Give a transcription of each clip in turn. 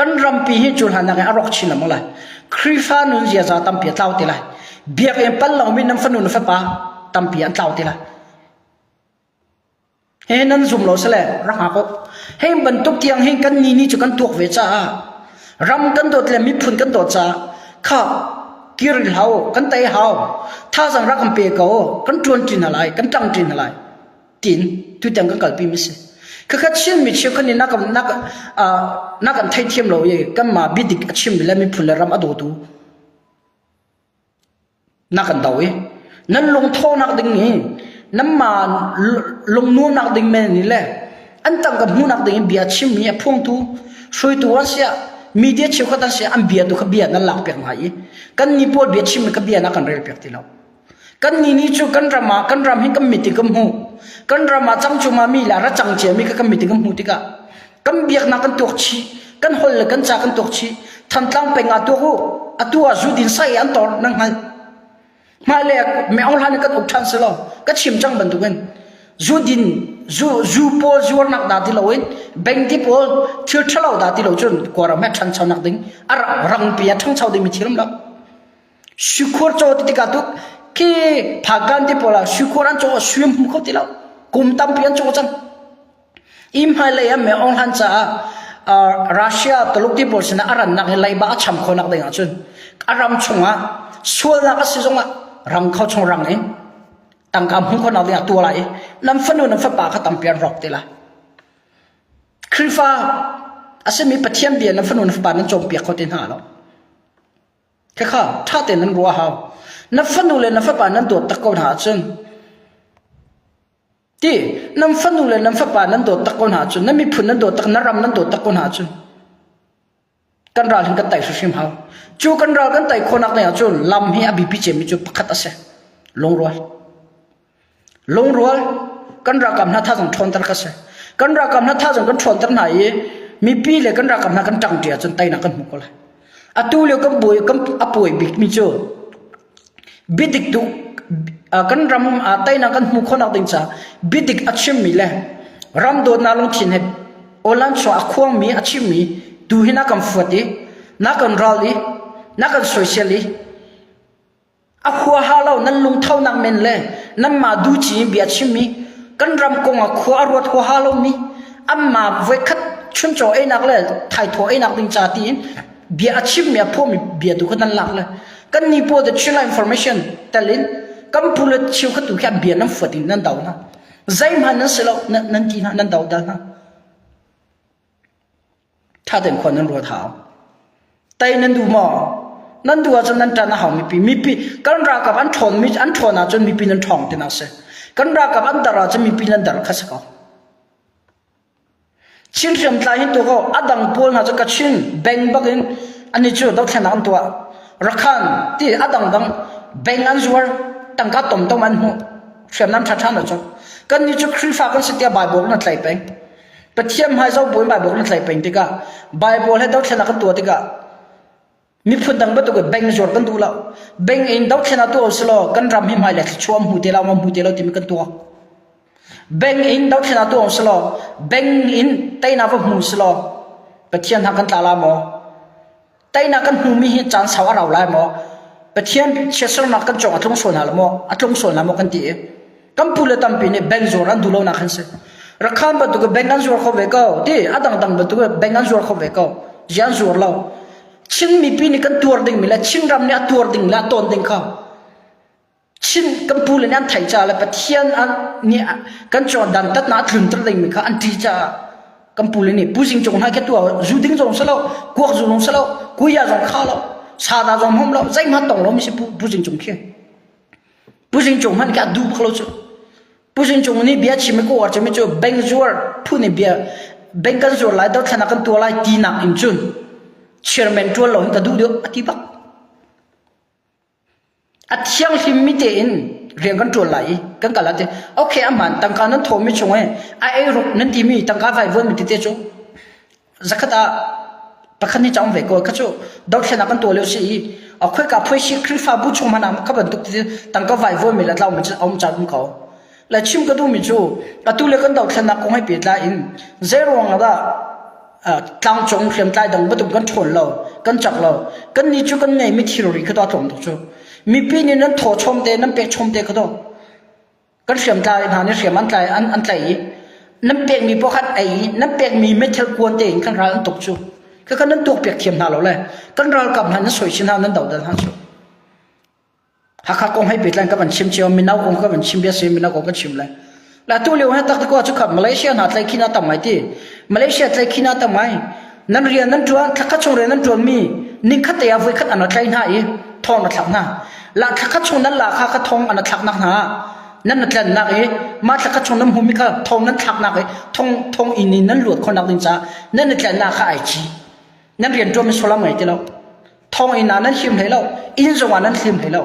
กันรำปีให้จุลหันนักอรกชินมั้งเลยคริฟานุนเสียจะตั้มเปียเต้าตีเลยเบียกเองปั้นเราไม่น้ำฝนุนฝปาตั้มเปียเต้าตีเลยเฮ้นั่นซุ่มเราเสลรักหาก็เฮ้บรรทุกเตียงเฮ้กันนี่จุกันตัวเวจ้ารำกันโดดเลยมีพุ่นกันโดดจ้าข้ากิริลเฮากันไตเฮาถ้าสังรักกันเปียก็กันจวนจินอะไรกันจังจินอะไรจินทุกอย่างกันกัลปีมิสคือข้าชิมมิชิคนนี้นักไทยเทียมเราเองกันมาบิดิกชิมแล้วมีพุ่นแล้วรำอโดดูนักกันดาวนั่นลงท่อนักดึงนี้น้ำมันลงนู้นนักดึงแม่นี่แหละอันตั้งกับหูนักดึงเบียชิมมีพวงตูช่วยตัวเสียมีเดียชิวขัดเสียอันเบียตัวขบียนั่นหลักเปียกไหนกันนี่พอเบียชิมขบียนักกันเรียบเปียกที่เรากันนี่จูกันรำให้กันมิติกันหูกันรำจังจูมามีละระจังเจียมีกันมิติกันหูติกะกันเบียกนักกันตัวชีกันหอลกันจากกันตัวชีทันตั้งเป็นตัวหูตัวจูดินใส่อันต่อนั่งไงมาเลยไม่เอาหลานกันอุทันสลอก็ชิมจังบันทุกันจูดินจูโพจูนักดาติเราเองแบงที่โพเชื่อเช่าดาติเราจนกว่าเราแม่ทันชาวนักดิ้งรังเปียทั้งชาวดิ้งมีที่ลำดับสุขวรโจติกาตุกที่ผักกันที่โพละสุขวรันโจสุยมเขาที่เรากุมตั้มเปียนโจจังอิมไฮเลยไม่เอาหลานจ้ารัสเซียตลุกที่โพลสินะรันนักไล่บ้าช้ำคนนักดิ้งจนอารมณ์ชงอ่ะส่วนนักสิจงอ่ะรังเขาชงรังเองตั้งคำพูดคนเอาตัวอะไรน้ำฝนุนน้ำฝปาเขาตั้งเปลี่ยนรอกตีละคริฟ้าอาศัยมีปะเทียมเบียนน้ำฝนุนน้ำฝปานั้นจมเปียกเขาตีนหาแล้วแค่ข้าถ้าเต็นนั้นรัวเขาน้ำฝนุนเลยน้ำฝปานั้นโดดตะโกนหาจนที่น้ำฝนุนเลยน้ำฝปานั้นโดดตะโกนหาจนน้ำมีผุนนั้นโดดตะนรำนั้นโดดตะโกนหาจนกันราถึงกันไต่สุชิมเขาจูกันรากันไต่คนนักเนี่ยจนลำให้อภิพิเจมิจูพักตัดเสลงรัวกันรักกับนัทท่าส่งชนตระกัสกันรักกับนัทท่าส่งกันชนตระไหนมีปีเลยกันรักกับนักกันจังเดียจนไตนักกันมุกเลยตัวเลี้ยกันบุยกันอป่วยบิกมิจูบิดิกดูกันรำไตนักกันมุกคนนักดิ้งจ้าบิดิกอัดชิมมีเลยรำโดนนาลงทิ้งเหบโอลันชัวควงมีอัดชิมมีดูให้นักกันฟดดีนักกันรอลีนักกันโซเชียลีขวาฮาเรานั่นลุงเท่านักเมนเลยนั่นมาดูจีเบียชิมีกันรำกงขวารวดขวาฮาเรามีมาเวคัดชุนโจไอ้นักเลยไทยทัวไอ้นักดิงจาตีนเบียชิมีพวกมีเบียดูคนนั้นหลักเลยกันนี่พวกเดชิลอินฟอร์เมชันแต่ลินกันพูดชิวขัดดูแค่เบียนั่นฝัดินนั่นดาวนะใจมันนั่นเสลนั่นจีนะนั่นดาวนะถ้าเด็กคนนั้นรัวเท้าแต่นั่นดูหมอนั่นดูอาจจะนั่นจะน่าหอมมีปีกันรักกับอันชนมีอันชนอาจจะมีปีนั้นทองที่น่าเสียกันรักกับอันดาราจะมีปีนั้นดาราข้าศึกชินเรียมตายหินตัวเขาอดังพูลน่าจะกัดชินแบงบักินอันนี้จู่ดอกเชนันตัวรักขันที่อดังดังแบงอันจวดตั้งกัดตมต้องมันหูเชื่อมน้ำชัดๆนะจ๊ะกันนี่จู่คริสฟ้ากันสิทธิ์ใบบอกนั่นใส่ไปแต่เทียมให้เจ้าบุญใบบอกนั่นใส่ไปติกะใบบอกให้ดอกเชนันกันตัวติกะมีพูดดังบัดตัวก็แบงจวดกันดูแล้วแบงอินดอกเชนันตัวสโลกันรำให้ไม่เล็กชัวร์หูเดล่ามันหูเดล่าที่มีกันตัวแบงอินดอกเชนันตัวสโลแบงอินไตนาฟหูสโลไปเทียนทางกันตาลามอไตนากันหูมีจานสาวเราไล่มอไปเทียนเชื่อสนักกันจงอัตลงส่วนหาละมออัตลงส่วนละมอกันตีกันพูดเลยตั้มปีนี่แบงจวดันดูโลนักขันเสรักข้ามบัดตัวก็แบงกันจวดเขาเวก้าที่อดังดังบัดตัวก็แบงกันจวดเขาเวก้ายันจวดเราชินมีปีนี่กันตัวดิ่งมีละชินรำเนี่ยตัวดิ่งละตนดิ่งเขาชินกันพูดเลยนั่นไทยจ้าเลยปะเทียนอันเนี่ยกันจอดันตัดนาถึงตัวดิ่งมีเขาอันที่จ้ากันพูดเลยนี่ผู้สิงจงให้แค่ตัวจูดิ่งจงสลาวกวกจงสลาวกุยาจงข้าวเราชาดาจงหอมเราใจมาตรงเราไม่ใช่ผู้สิงจงเขียนผู้สิงจงมันแค่ดูพวกเราจ้ะผู้สิงจงนี่เบียชิมกูว่าจะไม่จ้ะแบงจวดผู้นี่เบียแบงกันจวดไล่ดอกขนาดกันตัวไล่ตีนักอินจุนเชื่อมันตัวเราแต่ดูเดียวอธิบักอัดเชียงที่มิเตอินเรียนกันตัวไหลกันกันละเดโอเคอามันตั้งการนั้นโทรไม่ชงไอ้รูปนั้นที่มีตั้งการไฟวนมิติเตจูสักตาปะคันนี้จำไว้ก็เขาจูดอกเชนักกันตัวเลี้ยวสิเอาคุยกับผู้ชิคริฟ้าบุชงมันเขาเป็นตุกที่ตั้งการไฟวนมีแล้วเรามันจะเอาจัดมันเขาแล้วชิมก็ดูมิจูตัวเล็กกันดอกเชนักคงให้เปลี่ยนได้อินเซโร่งละ tlang chong khiam tai dang batum kan thon lo kan chak lo kan ni chu kan ngai mi thirori kha tom to chu mi pi ni nan tho chom te nan pe chom te kha do kan khiam tai na ni khiam an tai an tai nan pe mi po khat ai nan pe mi metal kuan te kan ra an tok chu ka kan nan tok pe khiam na lo le kan ral kam han soi chin ha nan dau da han chu ha kha kong hai pe tlan ka ban chim chim mi nau kong ka ban chim bia se mi nau kong ka chim lai la tu liu ha tak ko chu kham Malaysia na tlai khina tam mai ti Malaysia tlai khina tam mai nan rian nan tuan thakha chung re nan tuan mi ning khat ya voi khat an tlai na i thong na thak na la thakha chung nan la kha thong an thak na na nan na tlan na e ma thakha chung nam humi kha thong nan thak na e thong in ni nan luat khon nak din cha nan na tlan na kha ai chi nan rian tuan mi solam mai ti lo thong in na nan him hai lo in zo wa nan him hai lo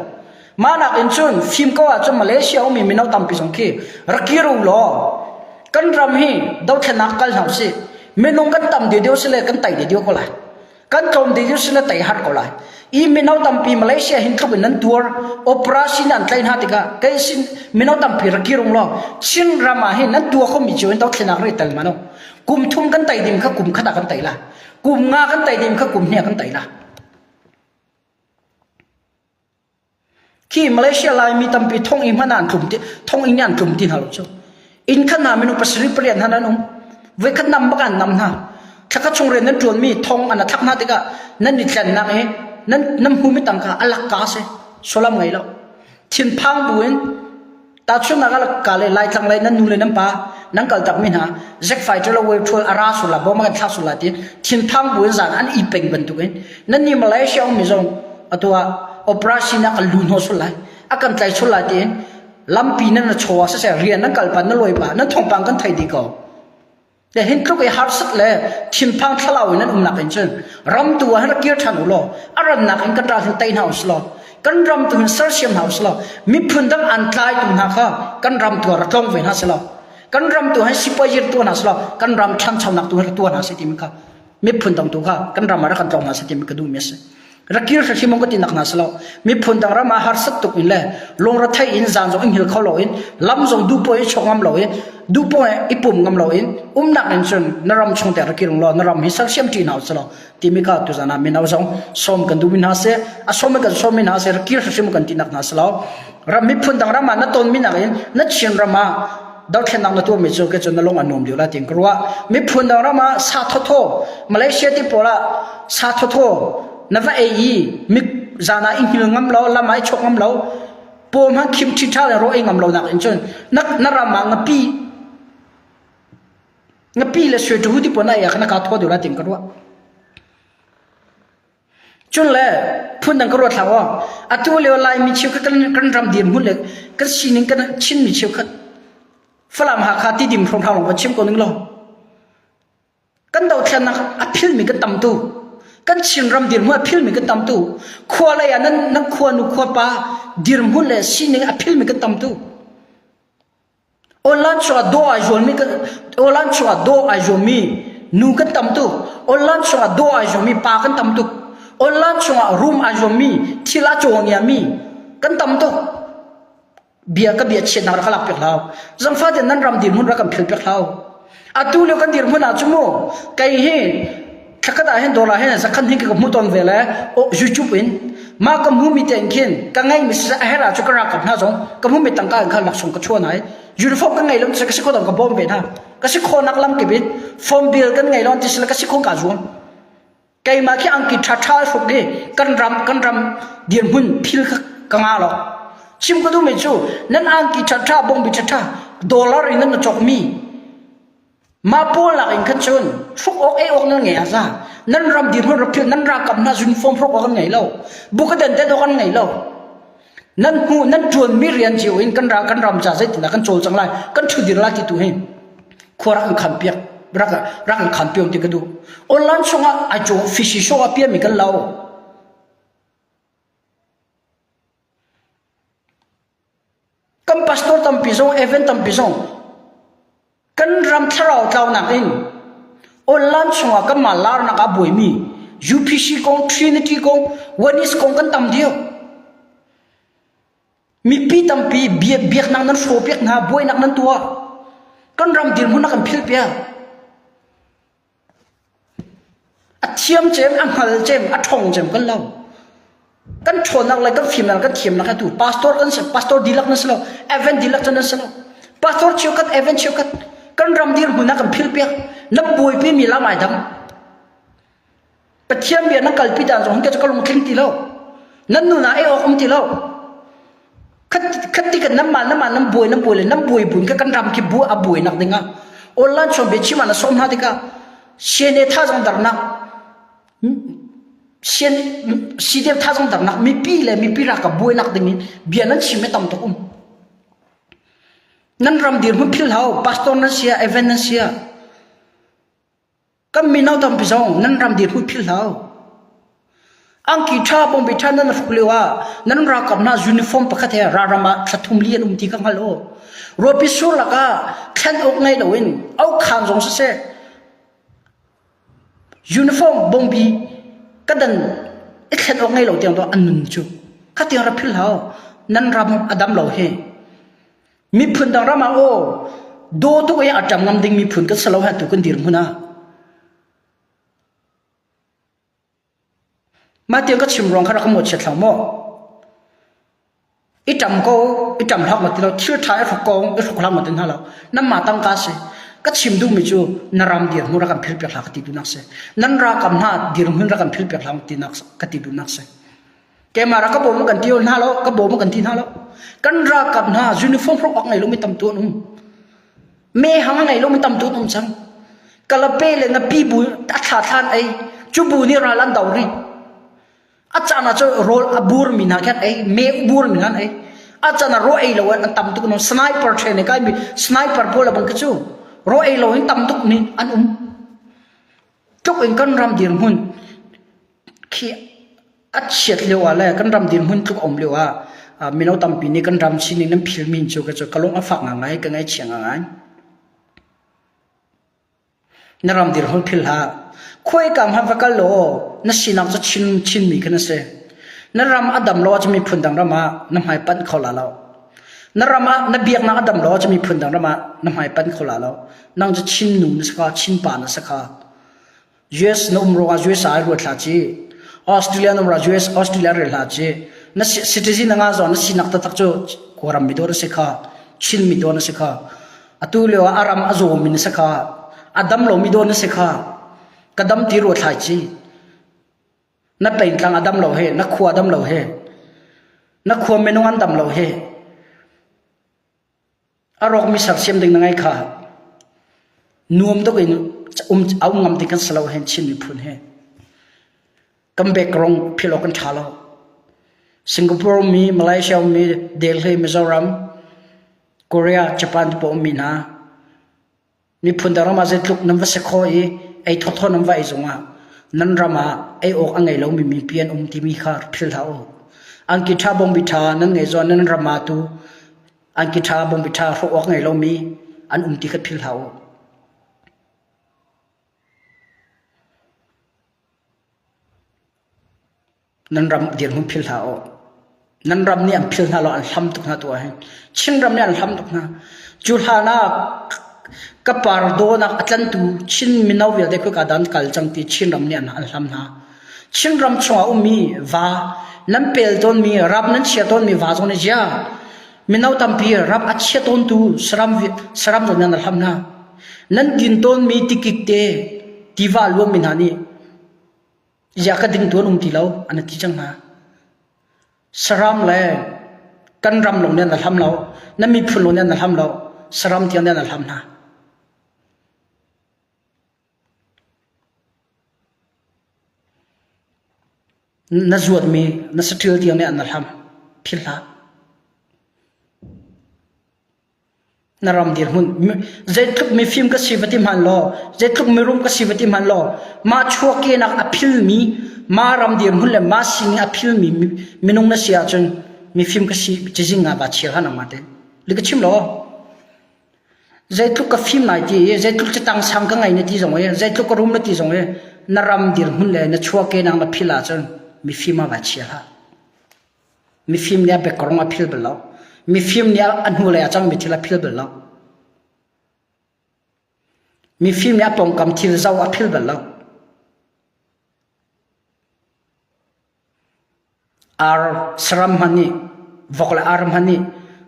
ma nak in chun phim ko a chu Malaysia mi minau tam pi song ki rakiru lo kan ram hi dau thana kal hau si menong kan tam de dio sile kan tai de dio ko la kan tom de dio sile tai hat ko la I minau tam pi Malaysia hin thuk nan tur operation an tlain hatika kai sin minau tam pi rakirung lo chin rama hi nan tu ko mi chuin dau thana ri tal mano kum thum kan tai dim kha kum khada kan tai la kum nga kan tai dim kha kum ne kan tai la khi Malaysia lai mi tam pi thong in hanan thum ti thong in yan thum tin halo chu in khana menu pasri prian hanan ve khan nam bakan nam na thaka chung re nan tuan mi thong ana thak na tika nan ni tlan na e nan nam hu mi tang ka alak ka se solam ngai lo thin phang buin ta chu na ga ka le lai tlang lai nan nu le nam pa nan kal tak mi na zek fighter lo we thul ara su la bo ma tha su la ti thin phang buin zan an I peng ban tu gen nan ni Malaysia mi zong atwa operation na kalun ho sulai akan tlai chula tin lampi na na chowa sa sa rian na kalpan na loi pa na thong pang kan thai di ko le hin kluk e har sat le thin phang thalaw nan na kan chen ram tu ha kir than ulo aran na kan tra thu tain house lo kan ram tu sar siam house lo mi phun dang an tlai tu na kha kan ram tu ra tong ve na sa lo kan ram tu ha sipajir tu na sa lo kan ram chan cham nak tu ha tu na sa tim kha mi phun dang tu kha kan ram ra kan tong na sa tim ka du mes rakir sa simong ko tinak na salo mi phun dang rama har sat tuk in le long ra thai in zan zo in hil khaw lo in lam zong du po e chongam lo in du po e ipum ngam lo in nak en chun naram chung te rakir lo naram hi sal siam ti naw salo timika tu zana mi naw zong som kan du min ha se a som kan som min ha se rakir sa simong kan tinak na salo ram mi phun dang rama na ton min na in na chin rama dau khen nang na tu mi chu ke chun na long anom diu la ting kruwa mi phun dang rama sa tho tho Malaysia ti pola sa tho tho nava ei mi zana in hil ngam lo la mai chok ngam lo pom ha khim thi tha ro ei ngam lo nak in chon nak narama ngapi le swe tu ti pona ya kana ka tho de la ting karwa chun le phun dang karwa thawa atu le lai mi chiu kan ram dim hun le kan sining kan chin mi chiu khat falam ha kha ti dim thong thang lo chim ko ning lo kan dau thlan na aphil mi ka tam tu kan chin ram dir mu phil mi ka tam tu khwa la ya nan khwa nu khwa pa dir mu le sining a phil mi ka tam tu olan chwa do a jol mi ka olan chwa do a jol mi nu ka tam tu olan chwa do a jol mi pa kan tam tu olan chwa room a jol mi thila chong ya mi kan tam tu bia ka bia chen na ra khala pek lao jang fa de nan ram dir mu ra kam phil pek lao atu le kan dir mu na chumo kai he thakada hen dola hen zakhan hin ka muton vela o YouTube in ma kam hu mi ten khin ka ngai mi sa hera chu kara kap na jong kam hu mi tang ka khal lak song ka chua nai uniform ka ngai lom sa ka si ko dang ka bom be na ka si kho nak lam ke bit form bill kan ngai lon ti sila ka si kho ka jong kai ma ki angki tha tha fu ge kan ram dien hun phil ka nga lo chim ko du me chu nan angki tha tha bom bi tha tha dollar in na chok mi ma po la in kan chun phuk ok e ok nan nge aza nan ram dir ho rapil nan ra kam na uniform phuk ok ngai lo bu ka den te do kan ngai lo nan hu nan chuan mi rian chiu in kan ram cha zai tin kan chol chang lai kan thu dir la ki tu hen khora kan kham piak ra kan kham piong ti ka du online songa a jo fishi show apia mi kan lao kam pastor tam pisong event tam pisong kan ram tharau tau nak in online songa kan malar nak aboi mi UPC kong Trinity kong Wanis kong kan tam dio mi pi tam pi biak nang nan so piak na boy nak nan tua kan ram dir mu nak kan phil pia อัดเทียมเจมอังหัลเจมอัดทงเจมกันเล่ากันชนนักเลยกันฟิล์มนักกันเทียมนักดูพาสตอร์กันพาสตอร์ดีลักนั่นสิเราเอเวนดีลักนั่นสิเราพาสตอร์เชี่ยวกันเอเวนเชี่ยวกันกันรำดีหุ่นนักกันพิลเปียกนับบุยพี่มีละไม่ดำปะเทียมเบียนักกัลพิดานส่งกันจะก็ลงทิ้งตีเรานั่นนู่นน่ะไอ้ออกมตีเราคัดที่กันน้ำบุยเลยน้ำบุยบุญกันรำคิบัวบุยนักดึงอ่ะโอลันชมเบชิมันสมนาดิกาเชียนเนท่าจังดารนักเชียนสีเดียท่าจังดารนักมีปีเลยมีปีรักกับบุยนักดึงนี้เบียนั้นชิมไม่ต่ำตัวนั่นรำดีมันพิลเขาพาสตอร์นั่นเสียเอเวนนั่นเสียก็มีน้าต่ำพิจงนั่นรำดีมันพิลเขาอังกีชาบงบิชานั่นฟุกเลว่านั่นรักกับน่ายูนิฟอร์มปกติรารามาขัดทุ่มเลียนที่กังฮัลโหลรถพิสูจน์ละก็แค่อกไงเดวินเอาขานจงเสียยูนิฟอร์มบงบีก็ดันแค่อกไงเราเตียงตัวอันนึงจูข้าเตียงรับพิลเขานั่นรำอดัมเราเฮมีพื้นดังรามาโอดูตัวอย่างอาจารย์นำดิ่งมีพื้นก็สลาวให้ตัวคนดีรุ่นน่ะมาเตียงก็ชิมรองข้าเราขโมยเฉดสาวโม่อีจำก็อีจำทักมาที่เราเชื่อท้ายฝักกองอีฝักลังมาถึงเรานั่นมาตั้งกาเสก็ชิมดูมิจูนารามเดียร์มุรักกันพิลเปียกหลักติดูนักเสนั่นรักกันหน้าเดียร์มุรักกันพิลเปียกหลักตินักกติดูนักเสแกมารักก็บอกมันกันที่หน้าเราก็บอกมันกันที่หน้าเรากันรักกันหน้ายูนิฟอร์มพวกออกไงลูกไม่ตำตัวนุ่มเมย์หังไงลูกไม่ตำตัวนุ่มจังกะละเปเลยนะปีบุอัดขาทานไอจูบูนี่ราลันดาวรีอาจารย์น่ะจะโรลบูร์มินาแค่ไอ้เมฆบูร์มินาไอ้อาจารย์น่ะโรไอ้เราอันตั้มตุกนู้นสไนเปอร์เทรนนี่ก็มีสไนเปอร์พอละบังกะจูโรไอ้เราอันตั้มตุกนี่อันทุกเองกันรำดีหุ่นขี้อัดเฉียดเร็วอะไรกันรำดีหุ่นทุกเร็วมีน้องตั้มปีนี้กันรำชิ้นนี้น้ำพิลมินจูก็จะกระลงอัฝักง่ายกันไงเฉียงง่ายนั่นรำดีหุ่นพิลฮะคุยกับฮัฟกัลโลนั่นสินักจะชินมีกันนะเสนั่นรำอดัมโลจะมีพื้นดังรำมาน้ำหายปั้นเขาละเรานั่นรำนั่นเบียกนักอดัมโลจะมีพื้นดังรำมาน้ำหายปั้นเขาละเรานั่งจะชินหนุนสักชินปานสักUS นุ่มรัว US ไอรัวทัจีออสเตรเลียนุ่มรัว US ออสเตรเลียเรลัจีนั่นซิติซินงาจอนนั่นสินักตักโจกวรำมิโดนสักชินมิโดนสักอตุเลวอารามอโจมินสักอดัมโลมิโดนสักกระดมตีรัวท้ายจีนับเป็นกลางอดัมเราเฮนักขวาอดัมเราเฮนักขวาเมนูอันดัมเราเฮอารมณ์มีสักเสียมดึงนังไงค่ะนุ่มตัวเองเอางำติกันสลาวเห็นชินมีพูนเฮกัมเบกรงพิโลกันชาลาสิงคโปร์มีมาเลเซียมีเดลีมิโซรัมเกาหลีญี่ปุ่นตัวมีนะมีพูนดารามาเจ็ดลูกน้ำวัสดุคอยไอ้ทอน้ำไว้จงนั่นรามาไอ้อกอังไงเรามีเพียนที่มีขาพิลเท้าอังกิธาบงบิธานั่นไงจวนนั่นรามาตูอังกิธาบงบิธาพวกอกไงเรามีอันที่ขัดพิลเท้านั่นรำเดียร์หุ่นพิลเท้านั่นรำเนี่ยพิลเท้าเราอันทำตุกนาตัวเองชินรำเนี่ยอันทำตุกนาจุลฮานาก็ปาร์โดนักอัตลันตูชินมินาวเวลเด็กก็การดันกัลจังตีชินรำเนี่ยอันทำนะชินรำชัวมีว่าน้ำเปลต้นมีรับนั้นเชียต้นมีว่าตรงนี้จ้ามินาวตั้มพีรับอัดเชียต้นตูสรัมตรงนั้นอันทำนะนั้นดินต้นมีติกิกเตที่ว่าล้วนมินานี่อยากกระดิ่งตัวตีเราอันนั้นที่จังนะสรัมเลยกันรำลงเนี่ยอันทำเรานั้นมีพูนลงเนี่ยอันทำเราสรัมที่เนี่ยอันทำนะนั่นจวดมีนั่นสติลที่เนี่ยอันนั้นทำพิลละนั่นรำดีหุ่นใจทุกมีฟิล์มก็สิบติมันล้อใจทุกมีรูมก็สิบติมันล้อมาชัวเกนักอภิลมีมารำดีหุ่นเลยมาสิงอภิลมีมินุงนั่นเสียจนมีฟิล์มก็สิจริงๆบาดเชียร์นะมาเด้ลิกชิมล้อใจทุกก็ฟิล์มไหนที่ใจทุกจะตั้งสังกังไงเนี่ยที่ตรงนี้ใจทุกก็รูมเนี่ยที่ตรงนี้นั่นรำดีหุ่นเลยนั่นชัวเกนักอภิลละจนมีฟิล์มบาดเชียร์มีฟิล์มเนี่ยเบกกรงอภิลเบลล้อมีฟิล์มเนี่ยอันหัวเลยอาจารย์มีที่ละพิลเบลล์มีฟิล์มเนี่ยปองกำที่เราอภิลเบลล์ ar saram hani vokla aram hani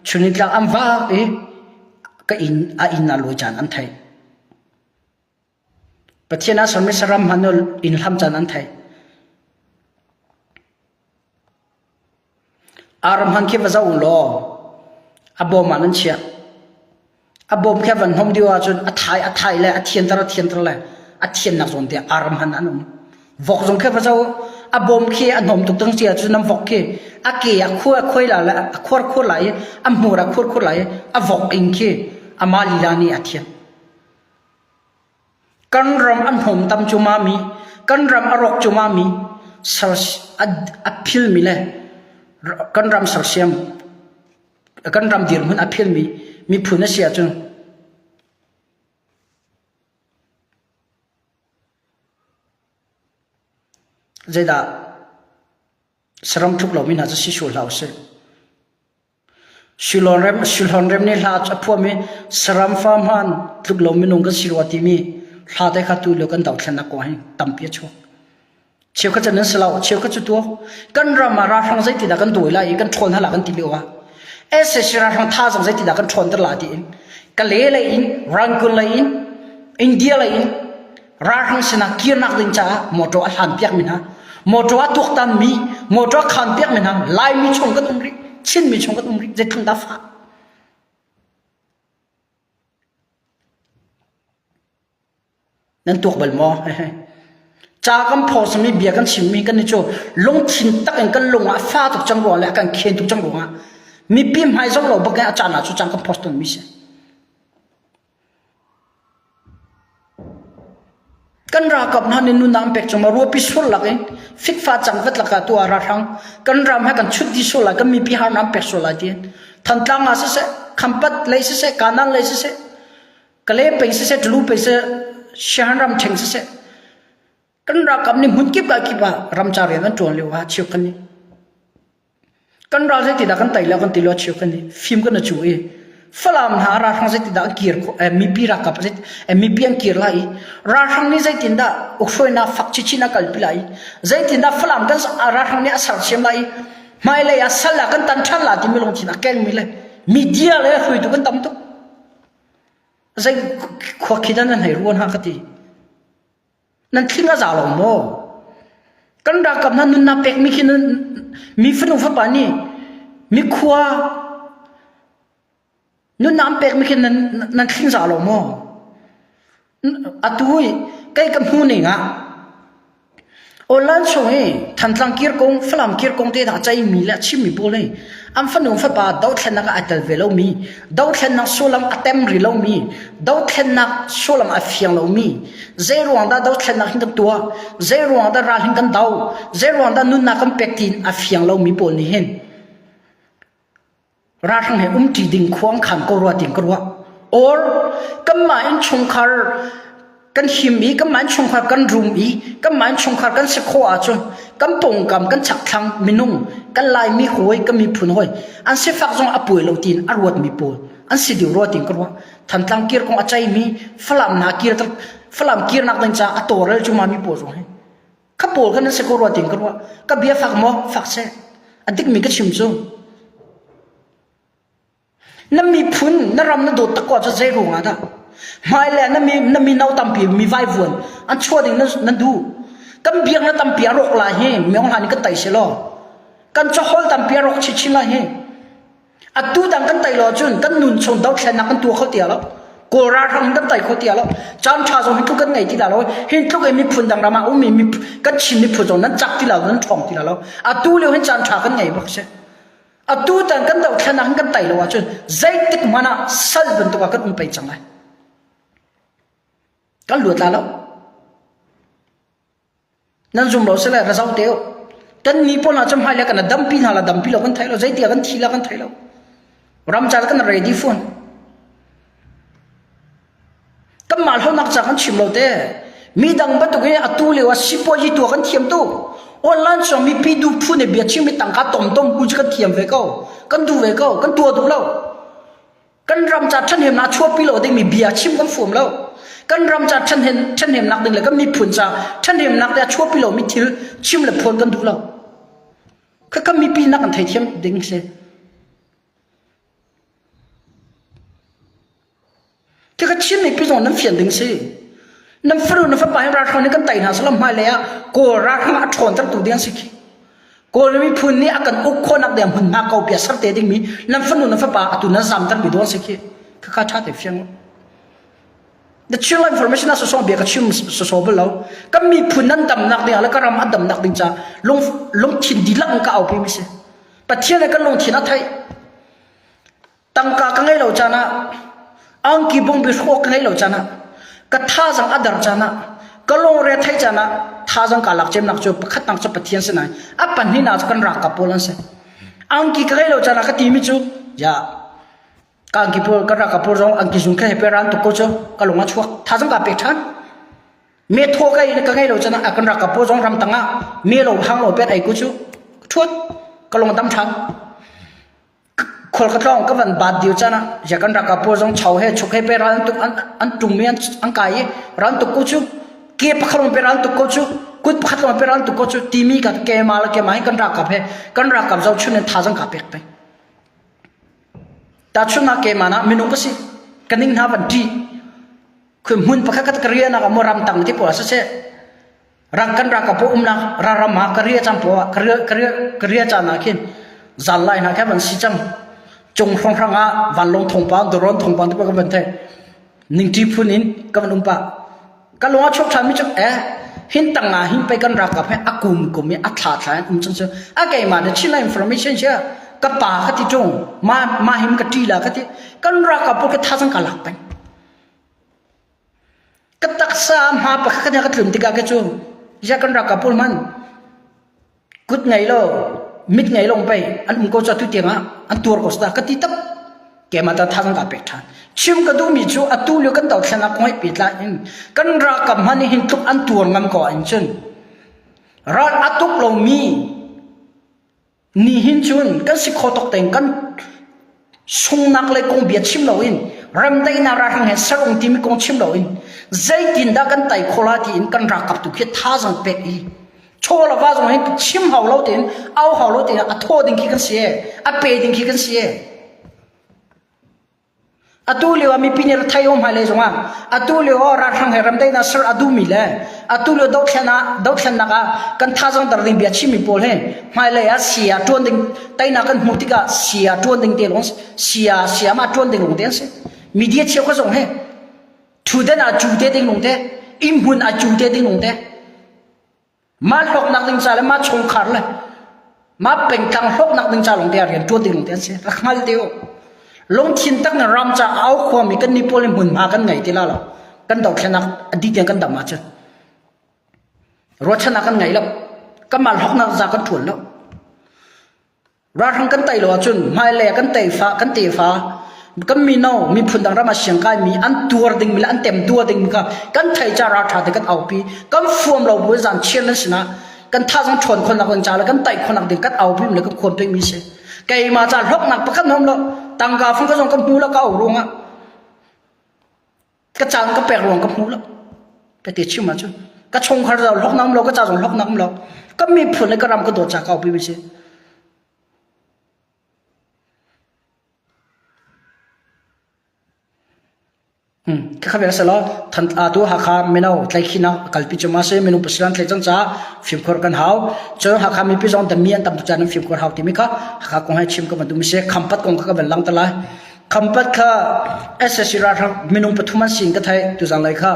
chunit la am va e ka in a in alo chan an thai pathiana sarmi saram hanol in lam chan an thai aram han ke vaza ulo abom manan chia abom ke van hom diwa chun a thai le a thian tar le a thian nak zon te aram han anum vok zong ke vaza abom ke anom tuk tang chia chun nam vok ke a ke a khoi la la a khor lai a mura khor lai a vok in ke amali lani a thian kan ram an hom tam chumami kan ram arok chumami sar a phil mi le kan ram sar siam kan ram dir mun a phil mi phuna sia chun zeda saram thuk lo min ha si shul lau se shulon rem ni la cha phu mi saram farm han thuk lo minung ka sirwati mi la de kha tu lo kan dau thana ko hai tam pi chu chiu kha chan slau chiu kha chu tu kan ram ma ra thang zai ti da kan doi la i kan thon hala kan ti lewa ese shira thang tha jang zai ti da kan thon tar la ti in ka le in rangkul le in india le in ra thang sina kir nak ding cha moto a han piak min ha moto a tuk tan mi moto a khan piak min ha lai mi chong kan umri chin mi chong kan umri zai thang da fa nan tuk bal mo cha kam pho sami bia kan sim mi kan ni cho long thin tak en kan long a fa tuk chang ro la kan khen tuk chang ro nga mi pim hai jong lo ba ka cha na chu chang kam post ton mi se kan ra kap na ni nu nam pek chong ma ro pi sul la ke fik fa chang vet la ka tu ara thang kan ram ha kan chut di so la kan mi pi har nam pek so la ti than tlang a se khampat lai se kanan lai se kale pe se tlu pe se shahan ram theng se kan ra kap ni mun kip ka ki ba ram cha re nan ton le wa chiu kan ni kan ra se ti da kan tai la kan ti lo chiu kan ni film kan na chu e falam ha ra thang se ti da kir ko mi pi ra kap se mi pi an kir lai ra thang ni zai tin da ukhroi na fak chi na kal pi lai zai tin da falam kan ra thang ni asar chem lai mai le ya sala kan tan than la ti mi long chin a ken mi le media le hui tu kan tam tu zai kho khidan nan hai ruan ha khati nan thinga za lo mo kan ra kap nan nun na pek mi khin mi fnu fa pa ni mi khwa nun nam pek mi khin nan thing za lo mo atui kai kam hu ni nga olan so he than tlang kir kong flam kir kong te da chai mi la chi mi bol nei am fanu fa pa dau thlen na ka atal velo mi dau thlen na solam atem ri lo mi dau thlen na solam a fiang lo mi zero anda dau thlen na hin tua zero anda ra hin kan dau zero anda nun na kam pek tin a fiang lo mi pol ni hen ra thang he ti ding khuang khan ko ro ting ko ro or kam ma in chung khar kan him mi kan man chung khar kan rum i kan man chung khar kan se kho a chu kan pong kam kan chak thang minung kan lai mi hoi kan mi phun hoi an se fak jong apui lo tin arwat mi pol an si di ro ting ko ro than tlang kir kong achai mi flam na kir ta flam kir nak dang cha atorel chu ma mi pol jong he ka pol kan se ko ro ting ko ro ka bia fak mo fak se adik mi ka chim chu nam mi phun na ram na do ta ko cha zai ro nga da mai le na mi nau tam pi mi vai vuan an chua ding na du kan biang na tam pi rok la he meong han ka tai se lo kan cho hol tam pi rok chi chi la he atu dang kan tai lo chun kan nun chong dau thlen na kan tu kho tia lo ko ra thang kan tai kho tia lo chan cha zo hin tu kan ngai ti la lo hin tu ke mi phun dang rama u mi kan chin mi phu zo nan chak ti la nan thong ti la lo atu le hin chan cha kan ngai bak se atu dang kan dau thlen na kan tai lo wa chun zai tik mana sal ben to ka kan pai chang lai kan luat la lo nan zum lo se la ra zau teo kan ni pon la cham hai la kan dam pin hala dam pi lo kan thai lo zai ti kan thi la kan thai lo ram chal kan ready phone kan mal ho nak cha kan chim lo te mi dang ba tu ge atu le wa sipo ji tu kan thiam tu online so mi pi du phu ne bia chim mi tang ka tom tom ku kan thiam ve ko kan du ve ko kan tu du lo kan ram cha than hem na chua pi lo de mi bia chim kan fum lo kan ram cha than hem nak ding le kan mi phun cha than hem nak da chua pi lo mi thil chim le phon kan du lo ก็มีปีนักกันไทยเทียมดิ้งเสที่ก็ชิ้นในปีสองนั้นเฟียนดิ้งเสนั่นฟรูนั่นฟ้าไปรัฐเขานี่กันไต่หาสลัมมาเลยอะกูรัฐเขาอัดชนตั้งตัวเดียงสิกูเลยมีพื้นนี้อากันอุกคนนักเดียมหุ่นมาเกาเปียสับเตดิ้งมีนั่นฟรูนั่นฟ้าไปตัวนั้นซ้ำตั้งไปดวงสิก็ข้าชาติเฟียงแต่เชื่อว่า information น่าสส่งเบียกับชื่อสส่งไปแล้วก็มีพื้นนั้นดำนักเดียแล้วก็รำอัดดำนักดิ้งจ้าลงถิ่นดีลังก็เอาไปไม่ใช่ประเทศอะไรก็ลงถิ่นนั่นไทยตั้งกากันไงเราจ้านะอังกีบงบิโคกันไงเราจ้านะก็ท่าจังอัดดับจ้านะก็ลงเรือไทยจ้านะท่าจังกาลักเจมนักจูบขัดนักจูบประเทศเสนอปันนี่น่าจะกันรักกับโพลันเสอังกีกันไงเราจ้านะก็ทีมิจูจ้าการกิปูกระกับปูจงอังกิจุงแค่เปรันตุกโจก็ลงมาชัวท่าจังกับเป็ดทันเมื่อทั่วกันก็ไงเราจะนะกันรักกับปูจงรำตังอ่ะเมื่อเราพังเราเป็ดไอ้กูจูชัวก็ลงมาตั้มทันคนก็ต้องก็วันบาดเดียวจ้านะอยากกันรักกับปูจงเฉาให้ชุกให้เปรันตุกอันจุ่มเมียนอันกายรันตุกโจเก็บขัดลงเปรันตุกโจกุดขัดลงเปรันตุกโจทีมีกับเกมาแล้วเกมาให้กันรักกับเฮกันรักกับเจ้าชุนเนี่ยท่าจังกับเป็ดไปแต่ช่วงนั้นเกมานะมินุก็สิกันนิ่งหาวันที่คือมุ่งประคับกระเรียนนะกับมรำตังที่ปวดเสียรักกันรักกับพวกนะรำมากระเรียจำปวดกระเรียจานาคินจันไลนะแค่วันสิจังจงครองครั้งวันลงทงปานดรอนทงปานที่ปวดกันเถอะนิ่งที่พูนินกับนุปะก็ลงว่าชกชามิจังหินตังหินไปกันรักกับให้อากุมมีอัฐาถ่ายจังเสียเกมาเดี๋ยวชิ้นละอินโฟเมชันเชื่อก็ป่าขัดที่จงมาหิมกะทีละขัดที่กันรักกับพวกท่าสังกัดหลักไปก็ตักษามาปะขัดเนี่ยก็ถึงที่กาเกจูอยากกันรักกับพวกมันกุดไงโลมิดไงลงไปอันก็จะตุเตียงอันตัวก็สตาก็ติดตับแกมาแต่ท่าสังกัดเป็ดทันชิมก็ดูมีจูอัตุเลียกันดอกชนะคอยปิดละกันรักกับมันหินทุกอันตัวงำก่อนจนรักอัตุกลงมีนี่หินชนกันสิขอตกแต่งกันสงนักเลยคงเบียดชิมเราอินรำได้นาราหังเหสรงที่มีคงชิมเราอินใจกินได้กันไต่โคลาที่อินกันรักกับตุกเขียท่าจังเป็ดอีโชว์ละว่าจังเห็นชิมเขาเราเต็นเอาเขาเราเต็นอัทโทดิ้งขี้กันเสียอัเปดิ้งขี้กันเสียอัตุเลียวมีปีนี้เราไทยอมหายเลยจังว่าอัตุเลียวราหังเหรำได้นาสระอัตุมิเลยอัตุเลียวดอกเชนะกันท่าจังดาร์ดิ้งเบียดชิมมีโพลเฮหายเลยเสียจวนดิ้งไต่นักกันมุติกาเสียจวนดิ้งเตลงเสียมาจวนดิ้งลงเตนสิมีเดียเชี่ยวก็ส่งเฮทูเดนอาจูเตดิ้งลงเตอิมหุนอาจูเตดิ้งลงเตมาหกนักดิ้งจ่าเลยมาชงขาดเลยมาเป็นกลางหกนักดิ้งจ่าลงเตเรียนจวนดิ้งลงเตนสิรักมาเดียวลงทิ้งตั้งนรำจะเอาความมีกันนิพนธ์หุ่นมากันไงที่ละเรากันดอกชนะอดีตยังกันดำมาเจอรถชนะกันไงแล้วก็มาหอกนักจากกันถ่วนแล้วรัฐกันไต่หลวจุนไม่เลยกันไต่ฟ้ากันเตะฟ้าก็มีโน่มีพุ่นดังรามาเชียงกายมีอันตัวดิ่งมีอันเต็มตัวดิ่งมีกันไทยจาราชาติกันเอาปีกันฟ่วมเราบุญจันเชียนนั่นสินะกันท่าจังชนคนนักคนจ่าแล้วกันไต่คนนักดิ่งกันเอาปีมันเลยก็ควรไปมีเสียไก่มาจากหอกนักประกันน้องเราตังกาฟังก็ส่งกับหูแล้วก็เอาลงก็จางก็แปลงลงกับหูแล้วไปติดชิมมาจุนก็ชงเขาเราหอกน้ำเราก็จ่าส่งหอกน้ำเราก็มีผลในกระรำก็โดดจากเอาไปไม่ใช่ข้าพเจ้าท่านอาตัวหักขาไม่เอาใครขี้นักกัลปิจมาเสไม่นุ่มประสิทธิ์ใครจังจ้าฟิล์มคอร์กันหาวเจอหักขามีพิจารณาแต่มีอันตั้มตุจานันฟิล์มคอร์หาวที่มีค่ะหักขาคงให้ชิมก็มันดูมีเสคำพัดคงก็เป็นลังตะไลคำพัดค่ะเอสเอสิราร์ไม่นุ่มปฐุมสิงก็ไทยตุจังเลยค่ะ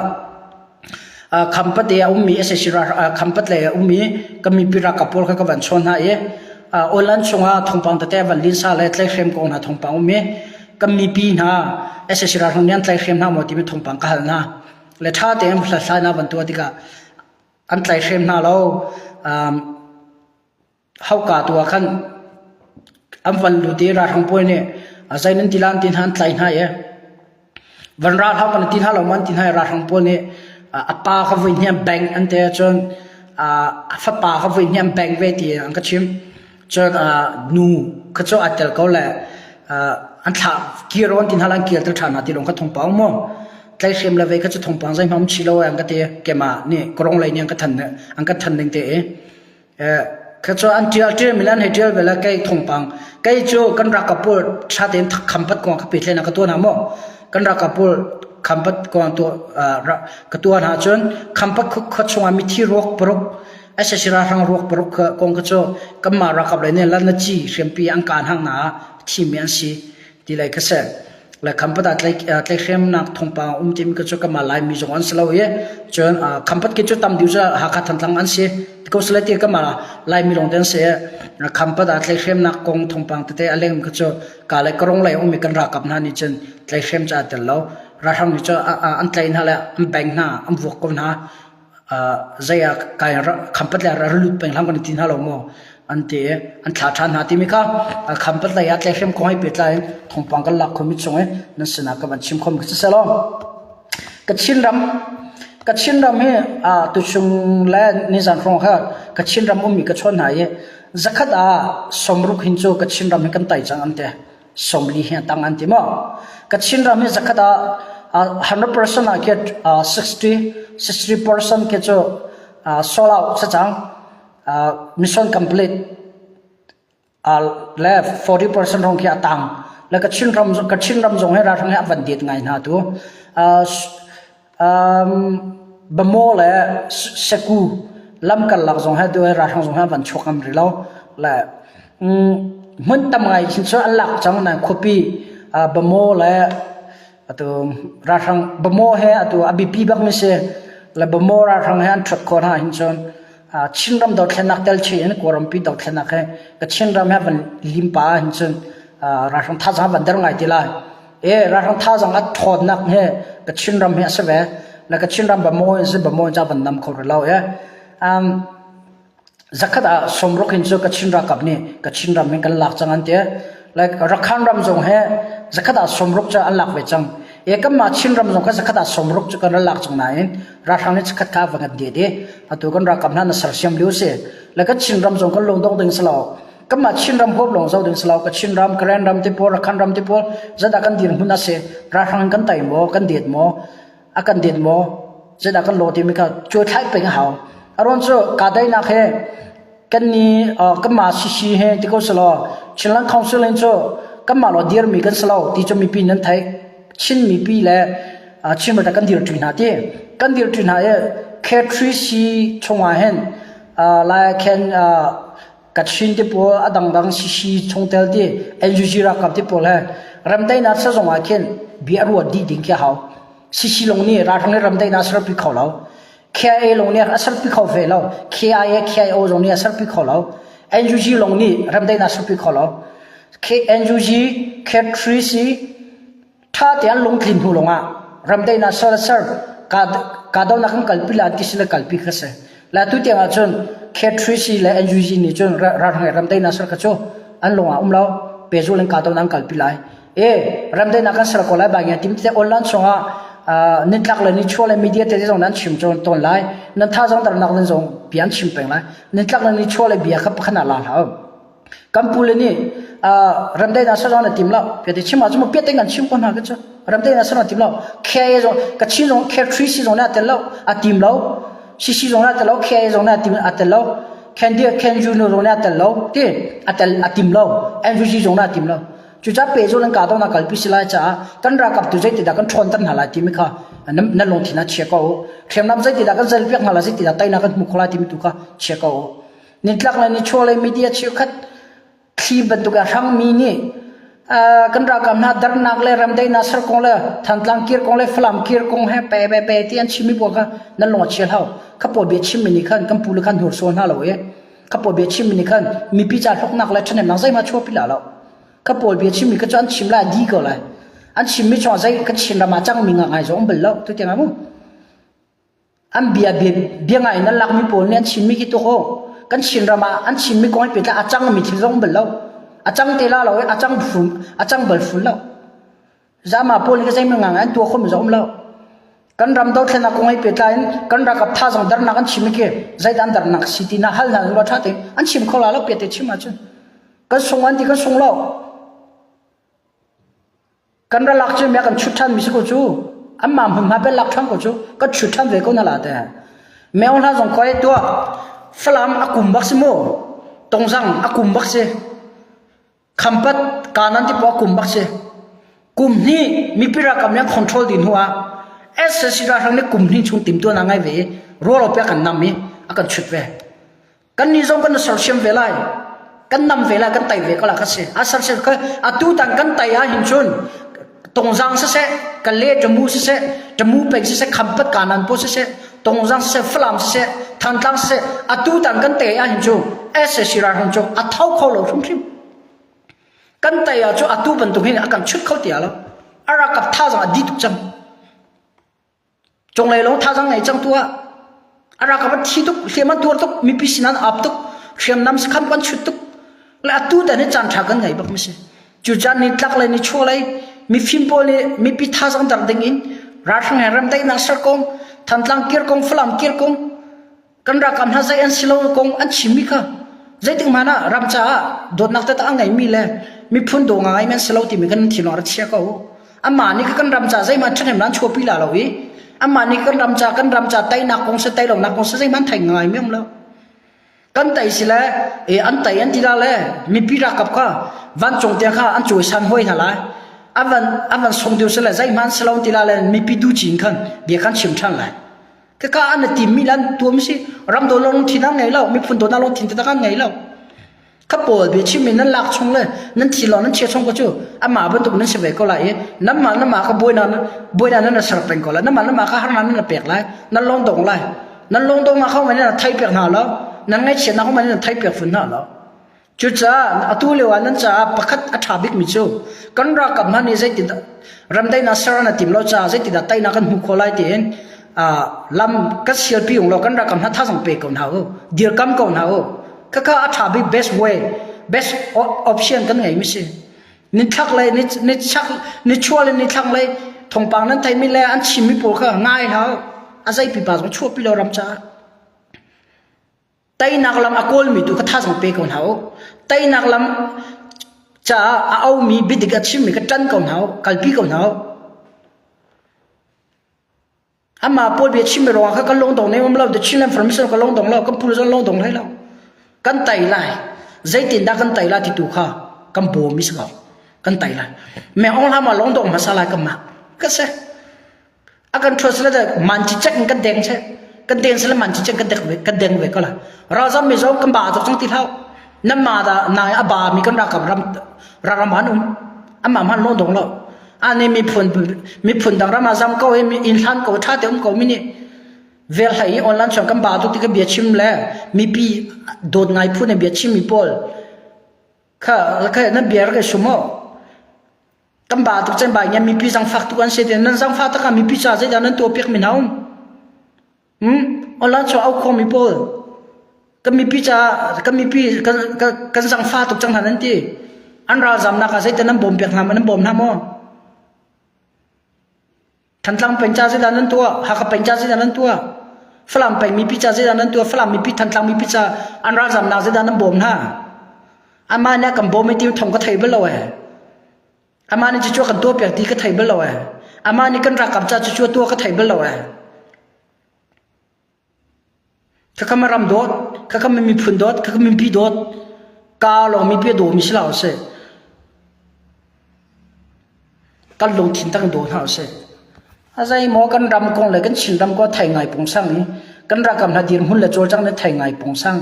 คำพัดเดียมีเอสเอสิราคำพัดเลยมีก็มีพิรักกับพวกก็เป็นชนหายโอลันชงอาทงปังแต่วันลินซาเลยใช้เข้มกองหาทงปังมีก็มีปีน่ะเอสเอสิราร์นี้อันใช้เข้มน่าหมดที่มีทงปังกันนะและถ้าเต็มสัตย์น่าบรรทุกที่ก็อันใช้เข้มน่าเราเข้ากาตัวขันอันวันดูที่ราชงป่วยเนี่ยใจนั้นที่ร้านที่หันใจให้วันราชเขากันที่หันเรามันที่ให้ราชงป่วยเนี่ยป้าเขาวิ่งเนี่ยแบ่งอันเดียจนฟ้าป้าเขาวิ่งเนี่ยแบ่งเวทีอันก็ชิมจนนูก็จะอัดเจอเขาแหละอันถ้าเกี่ยวร้อนที่หันหลังเกี่ยวตัวฐานะที่ลงก็ทงปังมั่งใจเชื่อมเลยก็จะทงปังใจมันชิโร่อันก็เตะเกมาเนี่ยกรงเลยเนี่ยอันก็ทันหนึ่งเตะ cái chỗ anh tiêu tiêu milan hay tiêu về là cái thùng bằng cái chỗ cần ra kapur sát đến khăm bắt quang cái bịt lên cái tua nào mò cần ra kapur khăm bắt quang tua cái tua nào chun khăm bắt khất chung ami thi rock brok ai sẽ ra hàng rock brok quang cái chỗ cái mà ra kapur này là nó chỉ xem pi anh can hàng na thi mian si thì lại cái sẽ là khăm bắt lại xem nạc thùng bằng tim cái chỗ cái mà lại mi giống anh slâu ye chun khăm bắt cái chỗ tam điều ra hạ khát thằng thằng anh si ko sele ti ka mala lai mi long den se khampa da tlai khem na kong thong pang te aleng ka cho ka lai karong lai umi kan ra kap na ni chen tlai khem cha tel lo ra ham ni cho an tlai na la am bank na am vok ko na zaya ka khampa la ra lut peng lam kan tin ha lo mo an te an thla than ha ti mi kha khampa la ya tlai khem ko hai pet lai thong pang kan lak khomi chong e na sena ka ban chim khom ka se lo ka chin ram he tu chung la ni zan rong ha kachin ram ummi ka chon hai zakhat somruk hincho kachin ram kan tai chang ante somli he tang anti mo kachin ram he zakhat 100% a ke 60% ke cho sold out sa chang mission complete left 40% rong ke atang la kachin ram jong he ra thang he avan dit ngai na tu bamo le seku lam kan lak jong ha do ra thang jong ha van chokam ri lo la mun tam ngai chin so alak chang na khopi bamo le atu ra thang bamo he atu abp bak me se la bamo ra thang han thak ko ha hin chon chinram do thlenak tel chi en koram pi do thlenak he ka chinram ha van limpa hin chon ra thang tha ja van dar ngai ti la ra thang tha jang a thod nak he ka chinram he se ve la ka chinram bamo se bamo ja van nam khor lo ya zakhat somrok hin cho ka chinra kapni ka chinram me kan lak changan te like rakhan ram jong he zakhat somrok cha alak ve chang ekam ma chinram jong ka zakhat somrok cha kan lak chang na in ra thang ne chakhat ka wa de de atu kan ra kapna na sarsiam liu se la ka chinram jong kan long dong ding salo kam ma chinram hop long zo ding salo ka chinram kran ram te por rakhan ram te por zada kan dir huna se ra thang kan tai mo kan det mo akan det mo zada kan lo ti mi ka choi thai pe hao aron cho ka dai na khe kan ni kama si he ti ko salo chilang council en cho kama lo dir mi kan salo ti cho mi pi nan thai chin mi pi le chin ma ta kan dir trin ha ti kan dir trin ha ye k3c chonga hen la ken ka chin ti po adang dang si chong tel ti ngg ra kap ti po le ram dai na sa jong a ken bi aru di ding ke hao si long ni ra thang le ram dai na sar pi khau lao KIA long ni asar pi khau ve lo KIA KIO long ni asar pi khau lo NUG long ni ram dai na asar pi khau lo NUG K3C tha tian long thin hu longa ram dai na sar ka do na kan kalpi la ti sila kalpi khase la tu tiang a chon K3C la NUG ni chon ra ram dai na sar ka cho an longa lo pe zo len ka do na kalpi lai ram dai na kan sar ko lai ba ngia tim te online chonga nitlak le ni chole media te jong nan chim chon ton lai nan tha jong dar nak len jong pian chim peng lai nitlak le ni chole bia khap khana la ha kampule ni ramdai na sa jong na tim la pe te chima jum pe te ngan chim kon ha ga cha ramdai na sa na tim la khe jong ka chin jong k3 si jong na te lo a tim lo si jong na te lo khe jong na tim a te lo can ju no jong na te lo ti a tim lo and ju jong na tim lo chu cha pe zo lan ka do na kal pi sila cha kan ra kap tu jai ti da kan thon tan hala ti mi kha na long thina che ko threm nam jai ti da kan zel pek hala jai ti da tai na kan mu khola ti mi tu kha che ko nitlak la ni chole media che khat khi ban tu ga rang mi ni kan ra kam na dar nak le ram dai na sar kong le than tlang kir kong le flam kir kong he pe ti an chimi bo kha na long che hau kha po be chim mi ni khan kam pu le khan hur son ha lo ye kha po be chim mi ni khan mi pi cha thok nak la thane na jai ma cho pi la lo ka pol bia chim mi ka chan chim la di ko la an chim mi chwa zai ka chim la ma chang mi nga ngai zong bel lo tu tiang amu an bia ngai na lak mi pol ne an chim mi ki to ho kan chim ra ma an chim mi ko pe ta a chang mi thi zong bel lo a chang te la lo a chang bel ful lo za ma pol ni ka zai mi nga ngai to khom zong lo kan ram do thena ko ngai pe ta kan ra kap tha zong dar na kan chim mi ke zai dan dar nak city na hal na lo tha te an chim kho la lo pe te chim ma chun kan song an ti kan song lo kan ra lak chu me kan chuthan mi ko chu amma hum ha pe lak thang ko chu ka chuthan ve ko na la ta me on ha jong ko to flam akum bak simo tông răng akum bác se khampat kanan ti po akum bác se kum ni mi pira kam yang control din huwa ss ra thang ne kum ni chung tim tu na ngai ve rolo pe kan nam mi akan chut ve kan ni zong kan sor shem ve lai kan nam ve la kan tai ve kala ka se asar se ka atu tan kan tai a hin chun tông răng se kan le jamu pe se khampat kanan po se tông răng se flam se thang tang se atu tan kan te a hin chu ss ra thang chu a thau kho lo thum thim kan tai a chu atu ban tu hin akan chut khau tia lo ara kap tha jang adi tu chang chong lai lo tha jang ngai chang tua ara kap thi tu hleman tur tu mi pi sinan ap tu hriam nam se kham kan chut tu la atu ta ne chan tha kan ngai bak mi se chu jan ni tlak lai ni chu lai mi phim pol ni mi pi tha jang dar ding in ra thang haram dai na sar kong than tlang kir kong flam kir kong kan ra kam ha zai an silo kong an chimi kha zai ting mana ram cha dot nak ta ngai mi le mi phun do ngai men silo ti mi kan thino ra chia ko ama ni kan ram cha zai ma thanem nan chopi la lo wi ama ni kan ram cha tai nak kong se tai lo nak kong se zai man thai ngai mem lo kan tai sila e an tai an tila le mi pi ra kap kha van chong te kha an choi san hoi hala avan song dio sela zai man selo tila le mi pi du jin khan bia khan chim than lai ka an ti mi lan tuam si ram do long thi na ngai lo mi phun do na long thin ta kan ngai lo ka pol bi chim min nan lak chung le nan thi lo nan che chung ko chu ama ban tu nan se ve ko lai nam ma ka boi na na sar peng ko la nam ma ka har na pek lai nan long dong lai nan long dong ma khau ma na thai pek na lo nan ngai chen na khau ma na thai pek phun na lo chu cha atu le wa nan cha pakhat a tha bik mi chu kan ra kam ma ni zai ti ram dai na sar na tim lo cha zai ti da tai na kan hu kholai ti en lam ka sial pi ong lo kan ra kam na tha sang pe ko na ho dir kam ko na ho ka a tha bi best way best option kan ngai mi se ni thak lai ni chak ni chwal ni thak lai thong pang nan thai mi le an chim mi por kha ngai ha a zai pi ba zo chu pi lo ram cha tai nak lam akol mi tu ka tha sang pe ko na ho tai nak lam cha a au mi bidik a chim mi ka tan ko na ho kalpi ko na ho ama pol bi chim ro kha ka long dong ne om lo de chin information ka long dong lo ka pul zon long dong lai lo kan tai lai zai tin da kan tai la ti tu kha kan bo mi sa kan tai lai me ong la ma long dong masala ka ma ka se akan trust la da man chi chak kan deng che kan deng se la man chi chak kan deng ve ka la ra za mi zo kan ba zo chang ti thau nam ma da na aba mi kan ra kam ram hanum ama man long dong lo ani mi phun dang rama zam ko mi in han ko tha te ko mi ni vel hai online chang kam ba tu ti ka bia chim le mi pi dot ngai phu ne bia chim mi pol kha na bia ra sumo kam ba tu chen ba nya mi pi jang fak tu an se te nan jang fa ta ka mi pi cha je da nan to pek mi naum online cho au ko mi pol ka mi pi cha ka mi pi ka jang fa tu chang han ti an ra jam na ka se te nan bom pek na man bom na moทันทังเป็นจ้าเสียดานั้นตัวหากเป็นจ้าเสียดานั้นตัวฝรั่งเป็นมีพิจาเสียดานั้นตัวฝรั่งมีพิทันทังมีพิจาอันรักสำนักเสียดานั้นบ่มฮะอามาเนี่ยกับบ่มไม่ติวทงก็ไทยไปเลยอามาเนี่ยจะช่วยกันตัวเปียกตีก็ไทยไปเลยอามาเนี่ยกันรักกับจ้าจะช่วยตัวก็ไทยไปเลยข้าก็มารำโดดข้าก็ไม่มีพื้นโดดข้าก็ไม่มีโดดกาลงมีเปียโดมีสิลาเสกันลงทิ้งตั้งโดดหาเสอาศัยหมอกันรำกงเลยกันชินรำก็ไทยไงปงสังนี้กันรักกับนาดีนหุ่นเลยโจจังเลยไทยไงปงสัง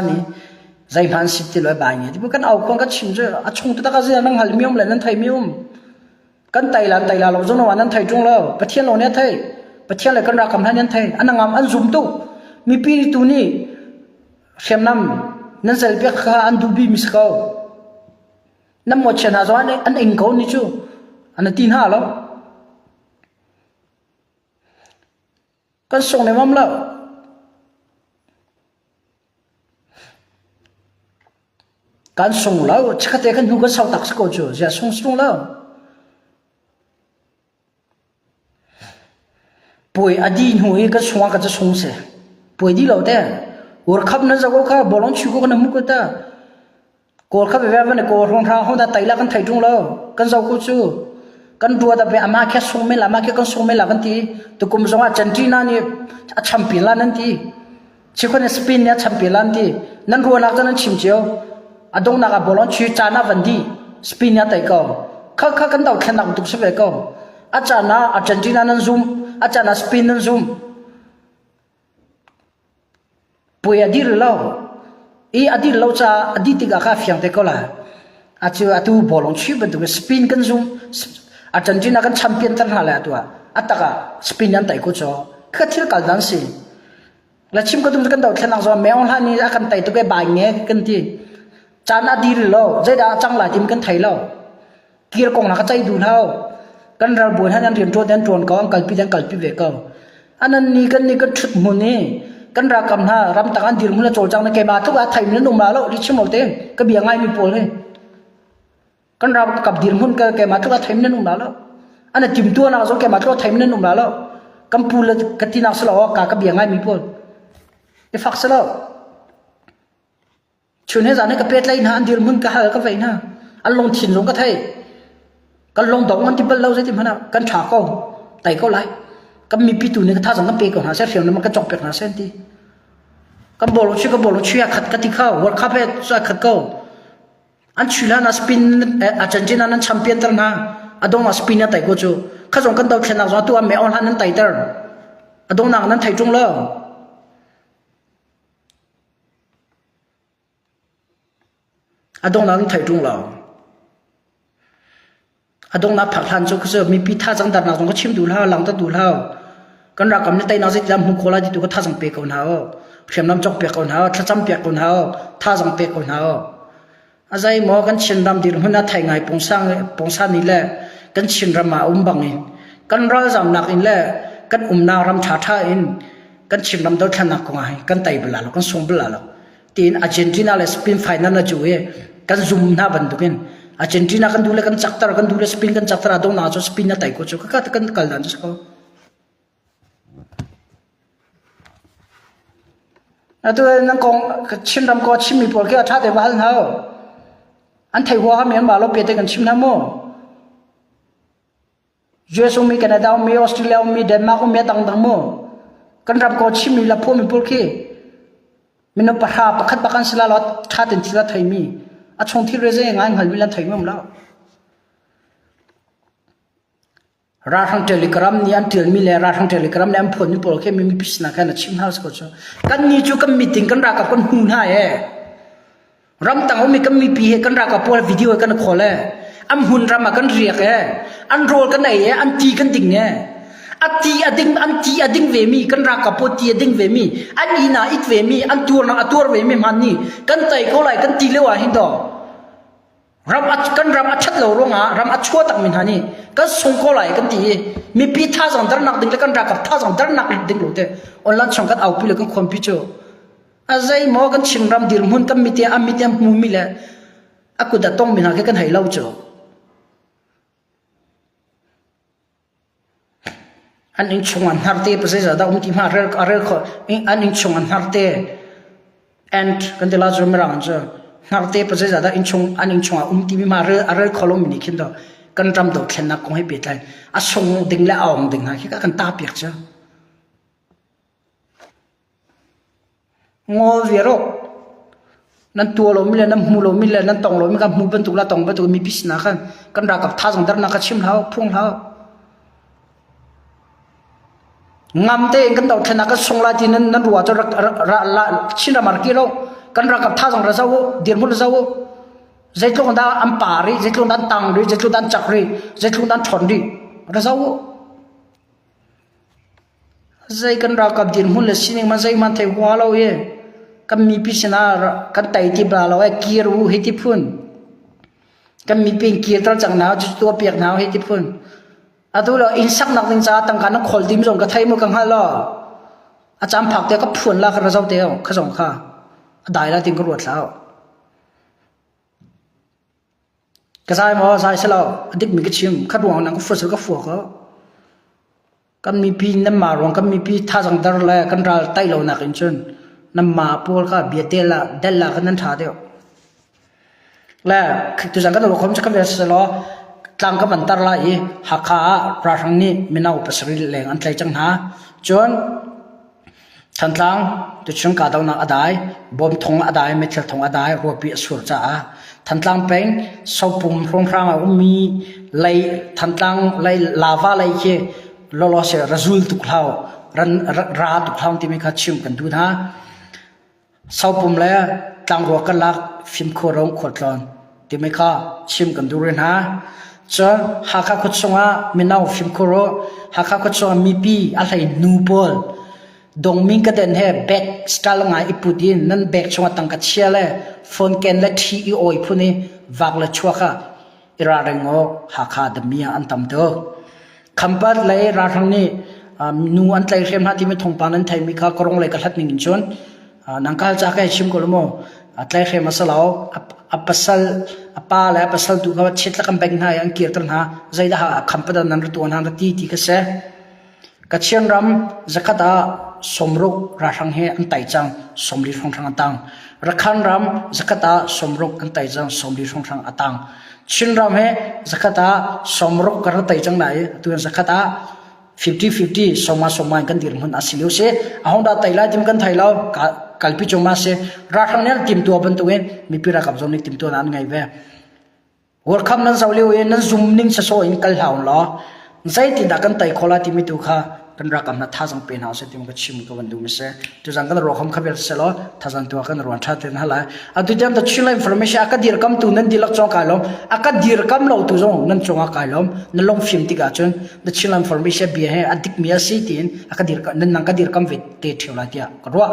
นี้ใจมันสิทธิ์เลยบางอย่างที่พวกกันเอาคนกันชิมเจอชงตัวตะกันเสียนั่งหัลมิวมเลยนั่นไทยมิวมกันไตลาเราจงวันนั้นไทยจงแล้วประเทศเราเนี่ยไทยประเทศอะไรกันรักกับนั่นไทยอันนั้นงามอันซุ่มตู้มีปีตัวนี้เข็มน้ำนั่นเสพยาอันดูบีมิสเขาน้ำหมดเชนะจวนอันเองเขานี่จู่อันนั้นตีนห้าแล้วกันส่งในมั่มแล้วกันส่งแล้วชักแต่กันดูกันสาวตักสกอจูจะส่งแล้วป่วยอดีตหัวกันส่งกันจะส่งเสียป่วยดีแล้วแต่หัวขับนั่นจะก็ขับบอลชิวก็น้ำมุกก็ได้กอดขับไปแบบนั้นกอดรองเท้าห้องตาไตละกันไถ่ตรงแล้วกันจะก็จูกันตัวแต่ไปอามาแค่ส่งไม่ละมาแค่กันส่งไม่ละกันทีตัวกุมส่งว่าจันทีนั่นนี่แชมเปี้ยนละนั่นที ชิคนสปินเนี่ยแชมเปี้ยนลันที่นั่นรัวนักจะนั่นชิมเจียวอดงนักบอลลอนชีจานาวันดีสปินเนี่ยแต่ก็ข้ากันดาวแข่งนักตุกสเปก็อาจารย์นะอาร์เจนตินานั่นซูมอาจารย์นะสปินนั่นซูมปุยอดีตเราอดีตเราจะอดีตที่ข้าเฟียงแต่ก็ละอาจจะตัวบอลลอนชีเป็นตัวสปินกันซูมอาร์เจนตินากันแชมเปี้ยนตั้งหาเลยตัวอัตตาสปินเนี่ยแต่ก็จ่อข้าที่การดันสิแล้วชิมก็ต้องกันดาวแค่นักซ้อมแมวท่านี้อากันไต่ตัวแกบ่ายเงี้ยกันที่จานอดีตเราใจดาจังหลายทีมกันไทยเราเกี่ยวกับนักใจดูเท่ากันเราบุญให้นันเรียนโจทย์โจทย์ก็อังกฤษปีเวก็อันนั้นนี่กันชุดมุนี่กันเรากำหารำตังอันดีมุนละโจจังในเกมาทุกอาไทยมันนุ่มมาแล้วดิชิมเอาเต็มก็เบียงง่ายมีโพลเลยกันเรากับดีมุนก็เกมาทุกอาไทยมันนุ่มมาแล้วอันนั้นจิมตัวนักซ้อมเกมาทุกอาไทยมันนุ่มมาแล้วกัมพูละกันที่นักสลอกากเบียงง่ายมีโพลไอ้ฝักสลบชวนให้จานให้กับเป็ดไล่นะอันเดียวมึงก็หาก็ไปนะอันลงถิ่นลงก็ไทยกันลงดอกมันที่บ้านเราใช่ไหมนะกันฉากก็ไต่ก็ไล่กันมีปีตูนี่ก็ท่าสังกันเปย์ก่อนหาเส้นเสียงนี่มันก็จบเปย์หาเส้นที่กันบอลชื่อขัดกันที่เข้าวัดข้าเพชรช่วยขัดก็อันชุลานาสปินอาจารย์จีนนั้นแชมเปี้ยนตั้งนะอดงนาสปินเนี่ยไต่ก็จู่ข้าส่งกันดาวเชนนักตัวเมออนฮันนั้นไต่เตอร์อดงนักนั้นไทยจงแล้วอดงนั้นไทยจงแล้วอดงนั้นผักทันจุกเสือมีปีท่าจังดันนักจงก็ชิมดูแล้วหลังตัดดูแล้วกันรักกันในไต่นักจิตลำหุ่นโคลาที่ตัวก็ท่าจังเปย์คนหาเขียนน้ำจอกเปียกคนหาท่าจังเปียกคนหาท่าจังเปย์คนหาอาศัยหมอกันชินรำดีหุ่นน่าไทยไงปงสร้างนี่แหละกันชินรำมาบังอินกันร้อยจำนักอินแหละกันนารำชาท่าอินกันชินรำตัวแค่นักกงไงกันไต่เบลาแล้วกันส่งเบลาแล้วทีนอาร์เจนตินาเลยสปินไฟนั่นนะจู่กันซูมหน้าบันทุกินอาร์เจนตินากันดูเลยกันจักรตากันดูเลยสปินกันจักรตาดงน่าจะสปินน่าไต่ก็จู่ก็กันกัลดันจะเขาตัวนั่งกงชินรำก็ชิมมีพอแค่ท่าเดวันเขาอันไทยหัวเขาเหมือนมาเราเปลี่ยนกันชิมน้ำโม่US มีแคนาดามีออสเตรเลียมีเดนมาร์กมีต่างๆโม่กันรำก็ชิมมีละพวกมีพอแค่มินเอาปะหาปะขัดปะกันสิลาลอดชาติที่ละไทยมีอาชงที่เรื่องยังไงหันวิลันไทยมั่งแล้วราทังเทเลกราฟนี่อันเถื่อนมีเลยราทังเทเลกราฟนี่อันผลนี่พอแค่มีพิษนะแค่นั้นชิมหาสกุลจ้ะกันนี่จู่กันมีติงกันรักกับคนหูหน้ารำตังเอามีกันมีปีกันรักกับพวกวิดีโอกันขอเลยอันหุ่นรำมากันเรียกอันโรลกันไหนอันตีกันดิ่งอันตีอดิ่งเวมีกันรักกับพวกตีอดิ่งเวมีอันอีน่าอีกเวมีอันตัวเวมีมันนี่กันไต่เขาไหลกันตีเลวะหินดอรำกันรำชัดเหล่าร้องรำชั่วตักมินฮานี่กันส่งเขาไหลกันตีมีปีท่าสังดรนักดิ่งแล้วกันรักกับท่าสังดรนักดิ่งหลุดออนไลน์ช่องกันเอาปีแล้วกันคอมพิวเตอร์อาศัยหมอกันชิงรำดิลมุนกันมีเตียมีเตียมูมิเลยaku dah tong mina ke kan hai lau jo an ing chungan harte pase jada umti ma are kho an ing chungan harte and kan de la jo merang jo harte pase jada ing chunga umti mi ma are kholo mini khindo kan ram do khenna ko hai betlai a song ding la aung ding ha ki ka kan ta piak jo ngo veroนั่นตัวเราไม่เลยนั่นหูเราไม่เลยนั่นตองเราไม่กันหูเป็นตุลาตองเป็นตุมีพิษนะกันรักกับท่าสังดรนักชิมเท้าพุ่งเท้างามเตงกันดอกแค่นักส่งลายที่นั่นรัวจะรักชินรามาร์กิโลกันรักกับท่าสังเราเจ้าเดียร์มุลเจ้าใจตรงนั้นอัมปารีใจตรงนั้นตังรีใจตรงนั้นจักรีใจตรงนั้นชนรีเราเจ้าใจกันรักกับเดียร์มุลสิ่งมันใจมันเทหัวเรากันมีพิษนากันไต่ที่บลาเราเกียร์วูเฮติพุนกันมีเป็นเกียร์ตระจังหนาวจุดตัวเปียกหนาวเฮติพุนอาตุเราอินสักนักนินจาตั้งการนักขลดิมส่งกระไทยมุกังฮัลโลอาจารย์ผักเตะก็ผุนละกระเจ้าเตะข้าส่งข้าได้แล้วติงกรวดแล้วกระจายมาใส่เสลาดิกมีกระชิมขัดหวังนังก็ฟุ้งก็ฝัวเขากันมีปีน้ำมาหลวงกันมีปีท่าจังดาร์เลยกันเราไต่เราหนักอินชนน้ำมาพูดก็เบียดเดล่าเดล่ากันนั่นท่าเดียวแล้วตัวจังกันเราคงจะกันเวสล้อตั้งกับมันตาละอีหักขาปราชังนี้ไม่น่าอุปสรรคแรงอันใจจังหาจนทันทัง tu chung ka dau na adai bom thong adai methil thong adai ropi asur cha than tlang peng sopum rong rang a umi lei than tlang lei lava lei ke lolo se razul tu khlau ran ra tu khlau ti mi kha chim kan du na sopum le tlang ro ka lak phim kho rong khotlon ti mi kha chim kan du ren ha chon ha kha khut songa minau phim kho ro ha kha khut songa mi pi a hlei nu bol dong ming ka den he back style nga ipudin nan back chunga tangka chiale phone ken la thi i oi phuni wak la chua kha ira rengo ha kha da mia an tam do khampat lai ra thang ni nu an tlai khem ha ti me thong panan thai mi kha korong lai ka hlat ning chon nangkal cha kai chim kolmo atlai khem asalao apasal apa la pasal tu ka chitla kam bang na yang kirtan ha zaida ha khampada nan tu an ha ti ka se kachian ram zakata somruk rahang he antai chang somli thong thang atang rakhan ram zakata somruk antai chang somli thong thang atang chin ram he zakata somruk kar tai chang nai tu zakata 50-50 soma kan dir mun asiliu se ahonda taila tim kan thailo kalpi choma se rahang nel tim tu ban tuwen mi pira kap zon tim tu nan ngai ve wor kham nan zawliu e nan zoom ning sa so in kal haun lo zai ti da kan tai khola ti mi tu kha kan rakam na tha jang pen house tim ka chim ko bandu mi se tu jang kan ro kham khabel se lo tha jang tu kan ron tha ten hala adu jam da chila information aka dir kam tu nan dilak chong ka lo aka dir kam lo tu jong nan chonga ka lo nan long film ti ka chon da chila information bi he adik mi asi tin aka dir ka nan nang ka dir kam ve te thula tia ro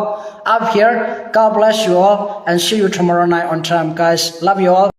up here god bless you all and see you tomorrow night on time guys love you all